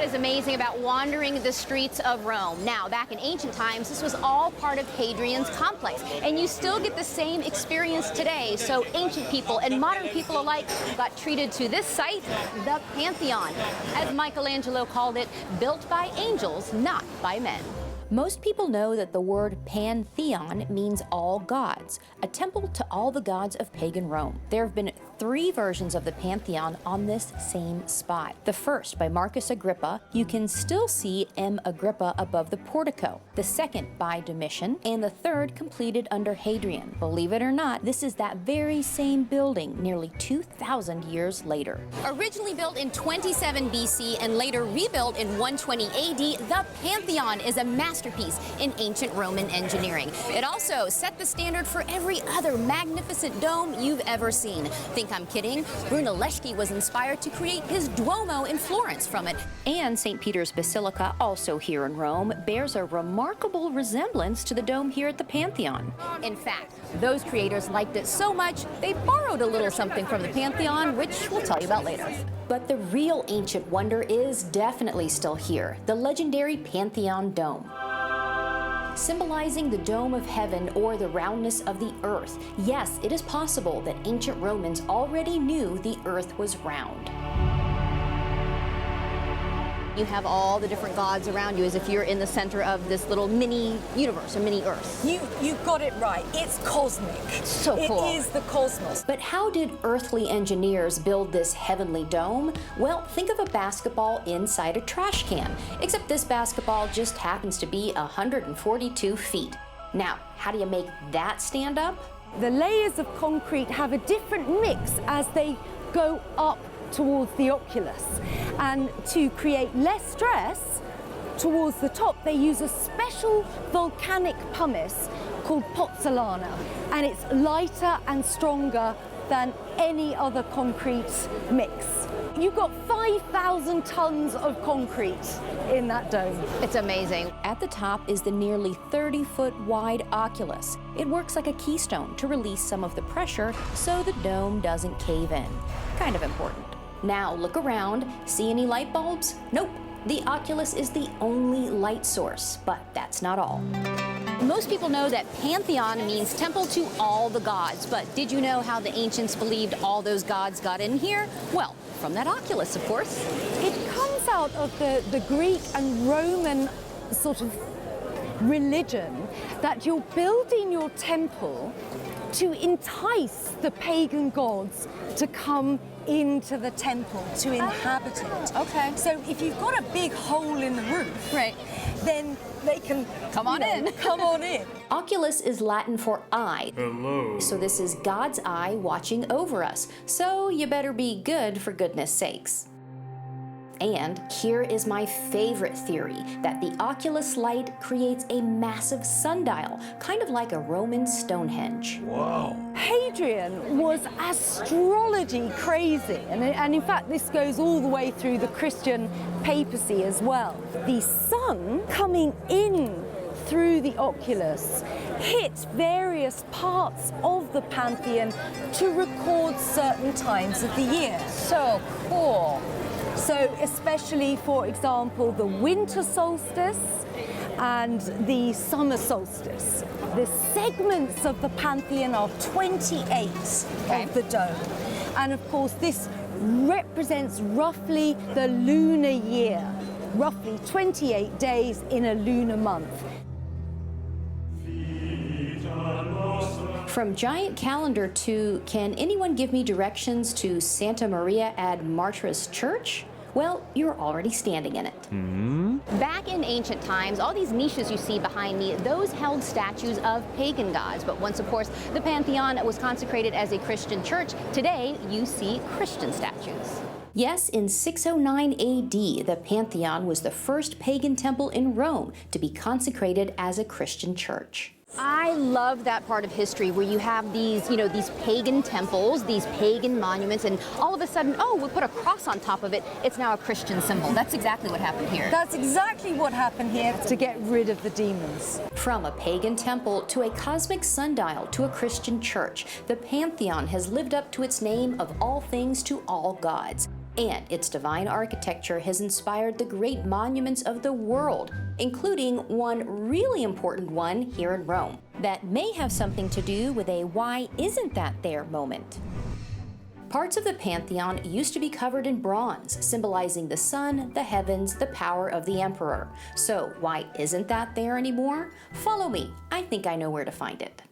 what is amazing about wandering the streets of Rome. Now, back in ancient times, this was all part of Hadrian's complex, and you still get the same experience today. So ancient people and modern people alike got treated to this site, the Pantheon, as Michelangelo called it, built by angels, not by men. Most people know that the word Pantheon means all gods, a temple to all the gods of pagan Rome. There have been 3 versions of the Pantheon on this same spot. The first, by Marcus Agrippa, you can still see M. Agrippa above the portico. The second, by Domitian, and the third, completed under Hadrian. Believe it or not, this is that very same building nearly 2,000 years later. Originally built in 27 BC and later rebuilt in 120 AD, the Pantheon is a masterpiece in ancient Roman engineering. It also set the standard for every other magnificent dome you've ever seen. Think I'm kidding? Brunelleschi was inspired to create his Duomo in Florence from it. And St. Peter's Basilica, also here in Rome, bears a remarkable resemblance to the dome here at the Pantheon. In fact, those creators liked it so much, they borrowed a little something from the Pantheon, which we'll tell you about later. But the real ancient wonder is definitely still here, the legendary Pantheon Dome. Symbolizing the dome of heaven or the roundness of the earth. Yes, it is possible that ancient Romans already knew the earth was round. You have all the different gods around you as if you're in the center of this little mini universe, or mini Earth. You got it right. It's cosmic. So cool. It is the cosmos. But how did earthly engineers build this heavenly dome? Well, think of a basketball inside a trash can, except this basketball just happens to be 142 feet. Now, how do you make that stand up? The layers of concrete have a different mix as they go up towards the oculus. And to create less stress towards the top, they use a special volcanic pumice called pozzolana, and it's lighter and stronger than any other concrete mix. You've got 5,000 tons of concrete in that dome. It's amazing. At the top is the nearly 30-foot wide oculus. It works like a keystone to release some of the pressure so the dome doesn't cave in. Kind of important. Now look around. See any light bulbs? Nope. The oculus is the only light source, but that's not all. Most people know that Pantheon means temple to all the gods, but did you know how the ancients believed all those gods got in here? Well, from that oculus, of course. It comes out of the Greek and Roman sort of religion that you're building your temple to entice the pagan gods to come into the temple, to inhabit it. Okay. So if you've got a big hole in the roof, Right. then they can Come on in. Come on in. Oculus is Latin for eye. Hello. So this is God's eye watching over us. So you better be good for goodness sakes. And here is my favorite theory, that the oculus light creates a massive sundial, kind of like a Roman Stonehenge. Wow. Hadrian was astrology crazy, and in fact this goes all the way through the Christian papacy as well. The sun coming in through the oculus hit various parts of the Pantheon to record certain times of the year. So cool. So especially, for example, the winter solstice and the summer solstice. The segments of the Pantheon are 28 of the dome. And of course, this represents roughly the lunar year, roughly 28 days in a lunar month. From giant calendar to, can anyone give me directions to Santa Maria ad Martris Church? Well, you're already standing in it. Back in ancient times, all these niches you see behind me, those held statues of pagan gods. But once, of course, the Pantheon was consecrated as a Christian church, today you see Christian statues. Yes, in 609 AD, the Pantheon was the first pagan temple in Rome to be consecrated as a Christian church. I love that part of history where you have these, these pagan temples, these pagan monuments, and all of a sudden, oh, we put a cross on top of it. It's now a Christian symbol. That's exactly what happened here. That's exactly what happened here to get rid of the demons. From a pagan temple to a cosmic sundial to a Christian church, the Pantheon has lived up to its name of all things to all gods. and its divine architecture has inspired the great monuments of the world, including one really important one here in Rome that may have something to do with a "why isn't that there" moment. Parts of the Pantheon used to be covered in bronze, symbolizing the sun, the heavens, the power of the emperor. So why isn't that there anymore? Follow me. I think I know where to find it.